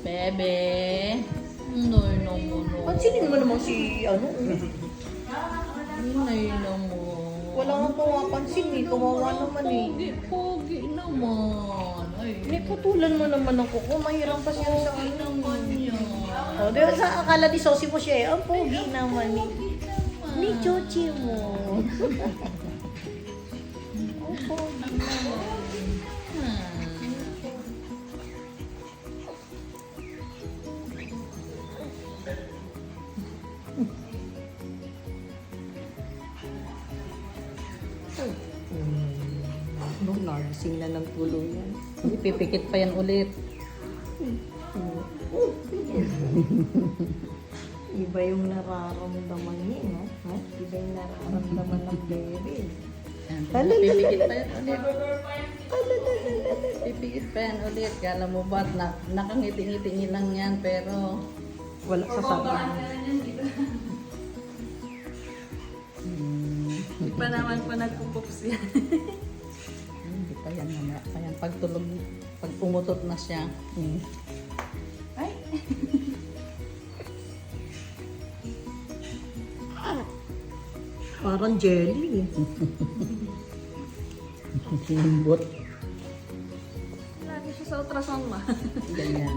Bebe. Noy na mo, no. Pansinin mo naman si ano. Noy na mo. Wala nga pumapansin eh. Kawawa naman eh. Pogi naman. Ay, Putulan mo naman ang kuko. Mahirap pa siya sa pogi ano. naman yan. Oh, di ba sa akala ni Sosi mo siya eh. Ang pogi naman eh. Pogi naman. Ni Chochi mo. Ang pogi naman. No, nagising na ng tulo yan. Ipipikit pa yan ulit. Iba yung nararamdaman niya, no? Ha? Iba yung nararamdaman ng bebe. Pipikit pa yan ulit. Pipikit pa yan ulit. Kala mo ba, nakangiti-ngiti lang yan, pero Wala sa sabi. Hindi pa naman po nagpupups yan. hindi pa yan naman. Kaya pagtulog, pag pumutot na siya. Ay! Parang jelly. Lambot. Lagi siya sa ultrasound ma. Ganyan.